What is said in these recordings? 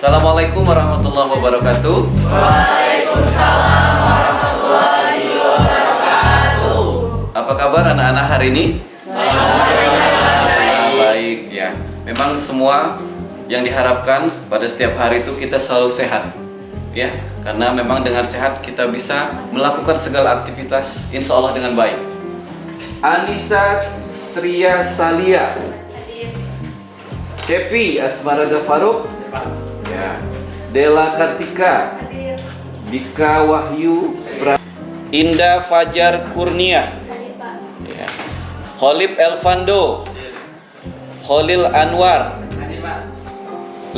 Assalamualaikum warahmatullahi wabarakatuh. Waalaikumsalam warahmatullahi wabarakatuh. Apa kabar anak-anak hari ini? Baik ya. Memang semua yang diharapkan pada setiap hari itu kita selalu sehat. Ya, karena memang dengan sehat kita bisa melakukan segala aktivitas insya Allah dengan baik. Anissa Tria Salia, Cepi Asmarada Faruk, ya. Dela Kartika, Dika Wahyu, Indah Fajar Kurnia, ya. Khalib Elvando, Khalil Anwar,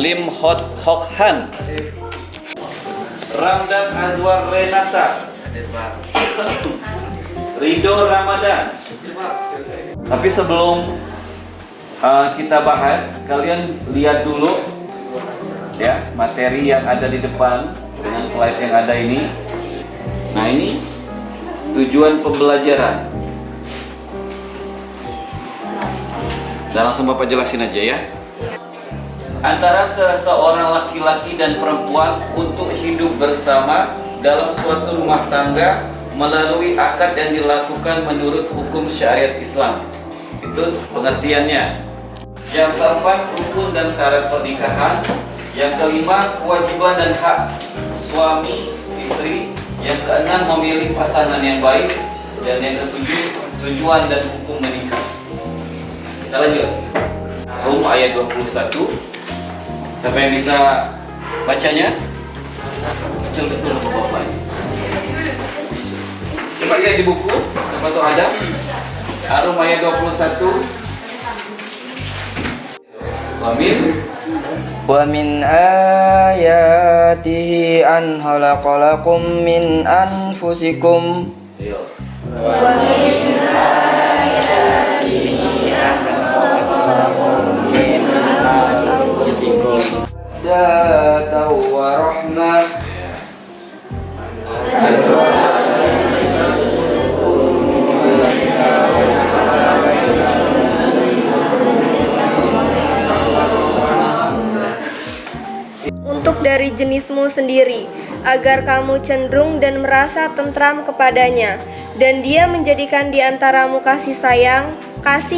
Lim Hokhan, Ramdan Azwar Renata, Ridho Ramadan. Tapi sebelum kita bahas, kalian lihat dulu ya materi yang ada di depan dengan slide yang ada ini. Nah, ini tujuan pembelajaran. Dan langsung Bapak jelasin aja ya. Antara seseorang laki-laki dan perempuan untuk hidup bersama dalam suatu rumah tangga melalui akad yang dilakukan menurut hukum syariat Islam. Itu pengertiannya. Yang keempat, rukun dan syarat pernikahan. Yang kelima, kewajiban dan hak suami istri. Yang keenam, memilih pasangan yang baik. Dan yang ketujuh, tujuan dan hukum menikah. Kita lanjut. Rum ayat 21. Siapa yang bisa bacanya? Kecil betul Bapak. Coba lihat di buku, siapa tuh ada? Rum ayat 21. Wa min ayatihi an khalaqalakum min anfusikum. Wa min ayatihi an khalaqalakum min anfusikum. Data wa rahmah. Untuk dari jenismu sendiri, agar kamu cenderung dan merasa tentram kepadanya, dan dia menjadikan di antaramu kasih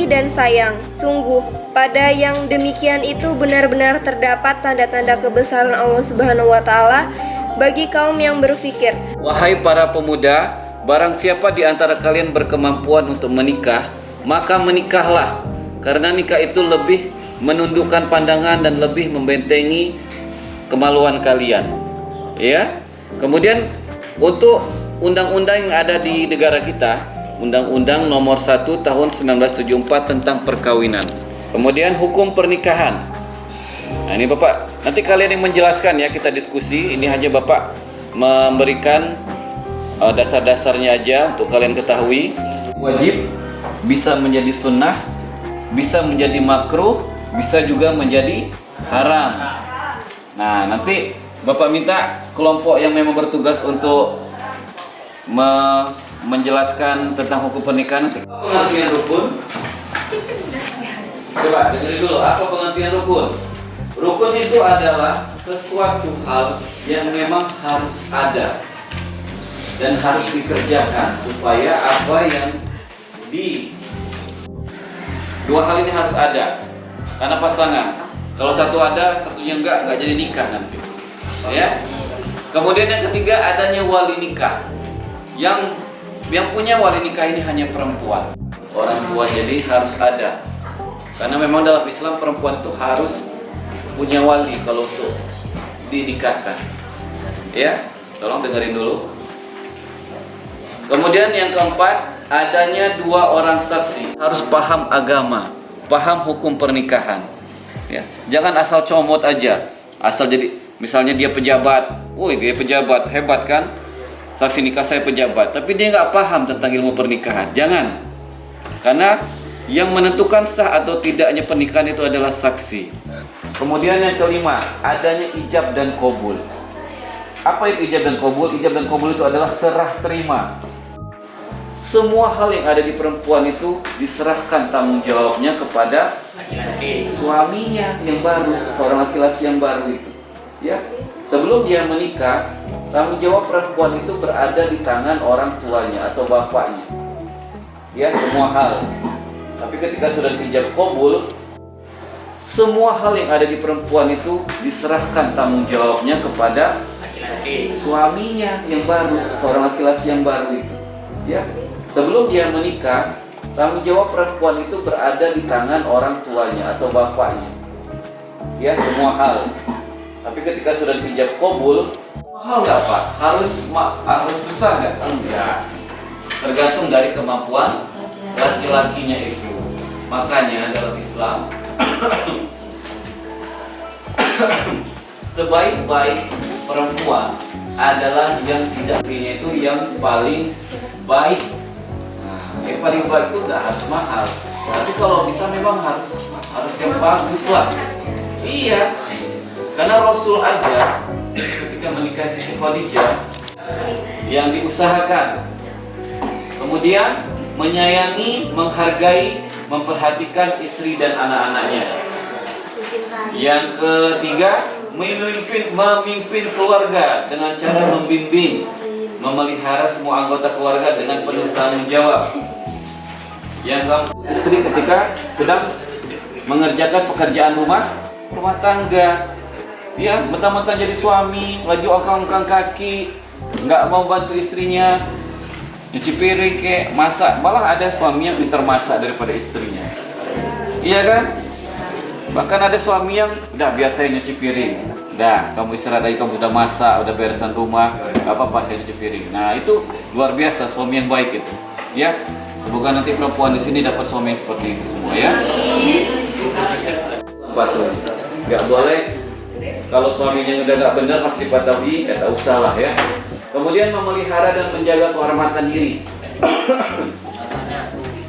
dan sayang. Sungguh, pada yang demikian itu benar-benar terdapat tanda-tanda kebesaran Allah Subhanahu wa Ta'ala bagi kaum yang berfikir. Wahai para pemuda, barang siapa di antara kalian berkemampuan untuk menikah, maka menikahlah, karena nikah itu lebih menundukkan pandangan dan lebih membentengi kemaluan kalian. Ya. Kemudian untuk undang-undang yang ada di negara kita, Undang-Undang Nomor 1 Tahun 1974 tentang perkawinan. Kemudian hukum pernikahan. Nah, ini Bapak, nanti kalian yang menjelaskan ya, kita diskusi. Ini hanya Bapak memberikan dasar-dasarnya aja untuk kalian ketahui. Wajib, bisa menjadi sunnah, bisa menjadi makruh, bisa juga menjadi haram. Nah, nanti Bapak minta kelompok yang memang bertugas untuk menjelaskan tentang hukum pernikahan. Apa pengertian rukun? Coba dengerin dulu, apa pengertian rukun? Rukun itu adalah sesuatu hal yang memang harus ada dan harus dikerjakan supaya apa yang dua hal ini harus ada. Karena pasangan, kalau satu ada, satunya enggak jadi nikah nanti. Ya. Kemudian yang ketiga, adanya wali nikah. Yang punya wali nikah ini hanya perempuan. Orang tua jadi harus ada. Karena memang dalam Islam perempuan itu harus punya wali kalau untuk dinikahkan. Ya, tolong dengerin dulu. Kemudian yang keempat, adanya dua orang saksi. Harus paham agama, paham hukum pernikahan. Ya, jangan asal comot aja, asal jadi misalnya dia pejabat, woi dia pejabat hebat kan, saksi nikah saya pejabat, tapi dia nggak paham tentang ilmu pernikahan. Jangan, karena yang menentukan sah atau tidaknya pernikahan itu adalah saksi. Kemudian yang kelima, adanya ijab dan qabul. Apa itu ijab dan qabul? Ijab dan qabul itu adalah serah terima. Semua hal yang ada di perempuan itu diserahkan tanggung jawabnya kepada suaminya yang baru, seorang laki-laki yang baru itu. Ya, sebelum dia menikah, tanggung jawab perempuan itu berada di tangan orang tuanya atau bapaknya. Ya, semua hal. Tapi ketika sudah dijab kabul, semua hal yang ada di perempuan itu diserahkan tanggung jawabnya kepada suaminya yang baru, seorang laki-laki yang baru itu. Ya, sebelum dia menikah, tanggung jawab perempuan itu berada di tangan orang tuanya atau bapaknya. Ya, semua hal. Tapi ketika sudah dijab kabul, hal nggak Pak? Harus besar nggak? Enggak. Tergantung dari kemampuan laki-lakinya itu. Makanya dalam Islam sebaik-baik perempuan adalah yang tidak punya itu yang paling baik. Nah, yang paling baik itu nggak harus mahal. Tapi kalau bisa memang harus yang bagus lah. Iya. Karena Rasul aja ketika menikah Siti Khadijah yang diusahakan, kemudian menyayangi, menghargai, memperhatikan istri dan anak-anaknya. Yang ketiga, memimpin keluarga dengan cara membimbing, memelihara semua anggota keluarga dengan penuh tanggung jawab. Yang keempat, istri ketika sedang mengerjakan pekerjaan rumah tangga, dia mentang-mentang jadi suami, lagi angkang-angkang kaki, nggak mau bantu istrinya nyuci piring kayak masak. Malah ada suami yang pintar masak daripada istrinya. Iya kan? Bahkan ada suami yang udah biasa nyuci piring. Udah, kamu istirahat aja, kamu udah masak, udah beresan rumah, nggak apa-apa saya nyuci piring. Nah, itu luar biasa suami yang baik itu. Ya, semoga nanti perempuan di sini dapat suami yang seperti itu semua ya. Nggak boleh kalau suaminya udah nggak benar masih patuhi, tak usah lah ya. Kemudian memelihara dan menjaga kehormatan diri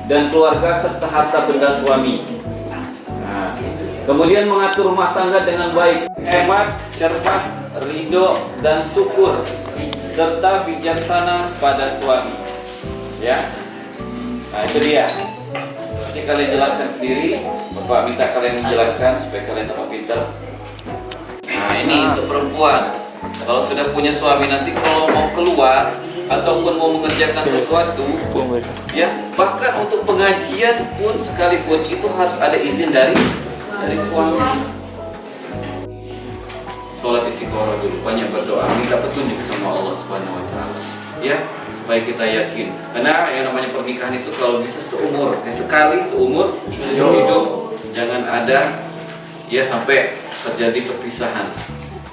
dan keluarga serta harta benda suami. Nah, kemudian mengatur rumah tangga dengan baik, hemat, cermat, ridho dan syukur, serta bijaksana pada suami. Ya, nah itu dia. Nanti kalian jelaskan sendiri. Bapak minta kalian menjelaskan supaya kalian tambah pintar. Nah ini untuk perempuan. Kalau sudah punya suami nanti kalau mau keluar ataupun mau mengerjakan sesuatu, ya bahkan untuk pengajian pun sekalipun itu harus ada izin dari suami. Sholat istiqoroh dulu, banyak berdoa, minta petunjuk sama Allah Subhanahu Wa Taala, ya supaya kita yakin. Karena yang namanya pernikahan itu kalau bisa seumur, sekali seumur hidup, jangan ada ya sampai terjadi perpisahan,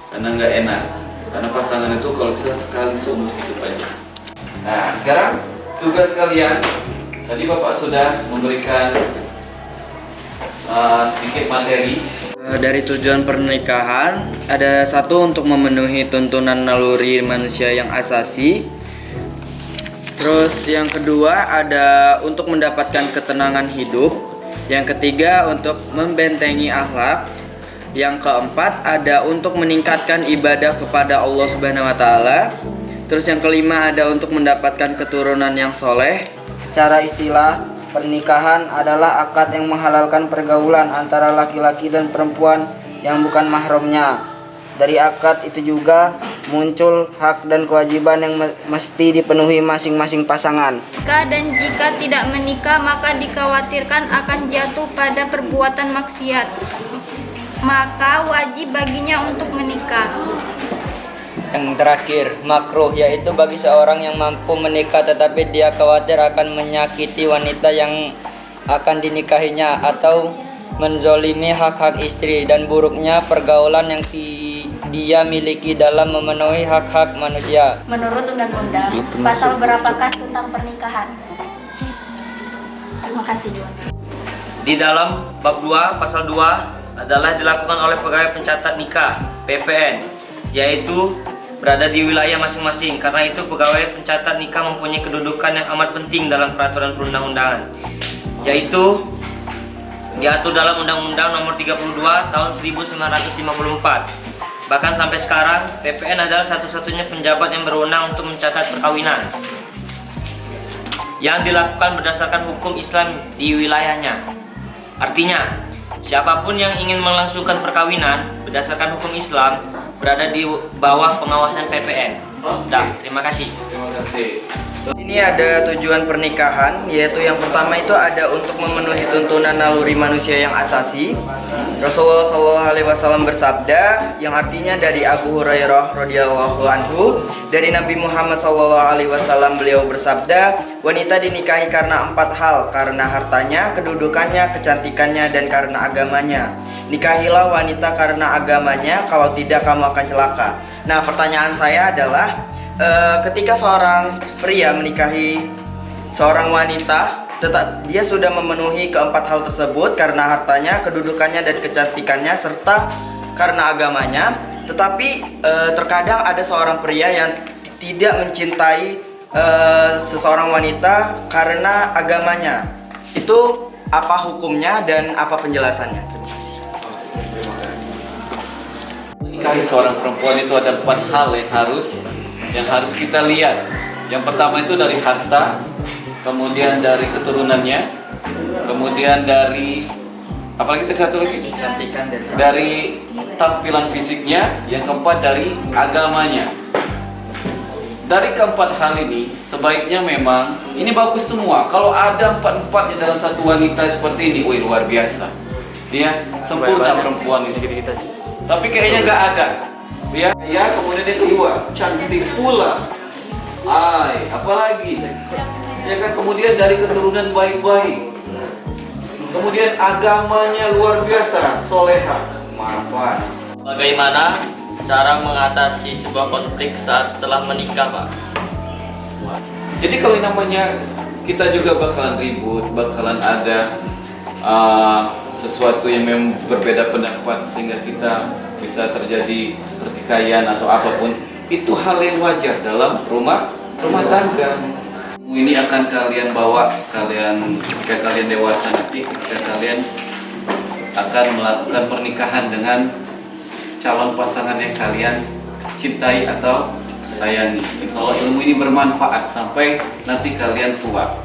karena nggak enak. Karena pasangan itu kalau bisa sekali seumur hidup aja. Nah, sekarang tugas kalian, tadi Bapak sudah memberikan sedikit materi. Dari tujuan pernikahan, ada satu untuk memenuhi tuntunan naluri manusia yang asasi. Terus yang kedua ada untuk mendapatkan ketenangan hidup. Yang ketiga untuk membentengi akhlak. Yang keempat ada untuk meningkatkan ibadah kepada Allah Subhanahu Wa Taala. Terus yang kelima ada untuk mendapatkan keturunan yang soleh. Secara istilah, pernikahan adalah akad yang menghalalkan pergaulan antara laki-laki dan perempuan yang bukan mahramnya. Dari akad itu juga muncul hak dan kewajiban yang mesti dipenuhi masing-masing pasangan. Jika tidak menikah maka dikhawatirkan akan jatuh pada perbuatan maksiat, maka wajib baginya untuk menikah. Yang terakhir, makruh, yaitu bagi seorang yang mampu menikah tetapi dia khawatir akan menyakiti wanita yang akan dinikahinya atau menzolimi hak-hak istri, dan buruknya pergaulan yang dia miliki dalam memenuhi hak-hak manusia. Menurut undang-undang, pasal berapakah tentang pernikahan? Terima kasih. Di dalam bab 2 pasal 2 adalah dilakukan oleh pegawai pencatat nikah PPN, yaitu berada di wilayah masing-masing. Karena itu pegawai pencatat nikah mempunyai kedudukan yang amat penting dalam peraturan perundang-undangan, yaitu diatur dalam Undang-Undang Nomor 32 Tahun 1954. Bahkan sampai sekarang PPN adalah satu-satunya penjabat yang berwenang untuk mencatat perkawinan yang dilakukan berdasarkan hukum Islam di wilayahnya. Artinya, siapapun yang ingin melangsungkan perkawinan berdasarkan hukum Islam berada di bawah pengawasan PPN. Dah, terima kasih. Terima kasih. Ini ada tujuan pernikahan, yaitu yang pertama itu ada untuk memenuhi tuntunan naluri manusia yang asasi. Rasulullah SAW bersabda, yang artinya dari Abu Hurairah radhiyallahu anhu, dari Nabi Muhammad SAW beliau bersabda, wanita dinikahi karena 4 hal, karena hartanya, kedudukannya, kecantikannya, dan karena agamanya. Nikahilah wanita karena agamanya, kalau tidak kamu akan celaka. Nah, pertanyaan saya adalah, ketika seorang pria menikahi seorang wanita, tetap dia sudah memenuhi keempat hal tersebut karena hartanya, kedudukannya, dan kecantikannya, serta karena agamanya. Tetapi terkadang ada seorang pria yang tidak mencintai seseorang wanita karena agamanya. Itu apa hukumnya dan apa penjelasannya? Terima kasih. Menikahi seorang perempuan itu ada 4 hal yang harus kita lihat. Yang pertama itu dari harta, kemudian dari keturunannya, kemudian dari apalagi satu lagi? Kecantikan dan Dari tampilan fisiknya, yang keempat dari agamanya. Dari keempat hal ini, sebaiknya memang ini bagus semua. Kalau ada 4-4-nya dalam satu wanita seperti ini, wih luar biasa. Dia sempurna perempuan ini. Tapi kayaknya nggak ada. Ya, kemudian yang kedua, cantik pula. Apalagi? Ya kan, kemudian dari keturunan baik-baik. Kemudian agamanya luar biasa, soleha, maafas. Bagaimana cara mengatasi sebuah konflik saat setelah menikah, Pak? Jadi kalau namanya kita juga bakalan ribut, bakalan ada sesuatu yang memang berbeda pendapat sehingga kita bisa terjadi pertikaian atau apapun, itu hal yang wajar dalam rumah tangga. Ini akan kalian bawa ketika kalian dewasa nanti, ketika kalian akan melakukan pernikahan dengan calon pasangan yang kalian cintai atau sayangi. Insya Allah ilmu ini bermanfaat sampai nanti kalian tua.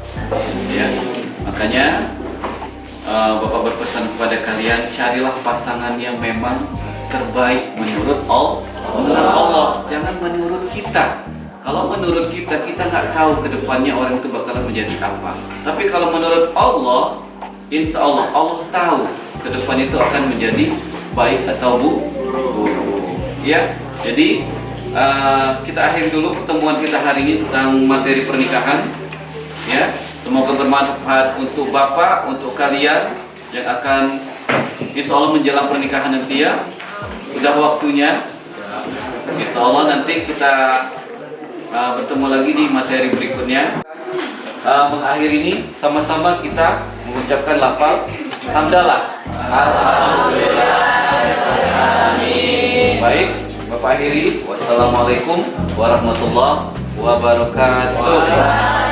Ya, makanya Bapak berpesan kepada kalian, carilah pasangan yang memang terbaik menurut Allah, jangan menurut kita. Kalau menurut kita nggak tahu kedepannya orang itu bakalan menjadi apa. Tapi kalau menurut Allah, insya Allah tahu ke depan itu akan menjadi baik atau buruk. Ya, jadi kita akhiri dulu pertemuan kita hari ini tentang materi pernikahan. Ya, semoga bermanfaat untuk Bapak, untuk kalian yang akan insya Allah menjelang pernikahan nanti ya. Udah waktunya. Insya Allah nanti kita bertemu lagi di materi berikutnya. Mengakhiri ini sama-sama kita mengucapkan lafal hamdalah. Alhamdulillah. Baik, Bapak akhiri. Wassalamualaikum warahmatullahi wabarakatuh.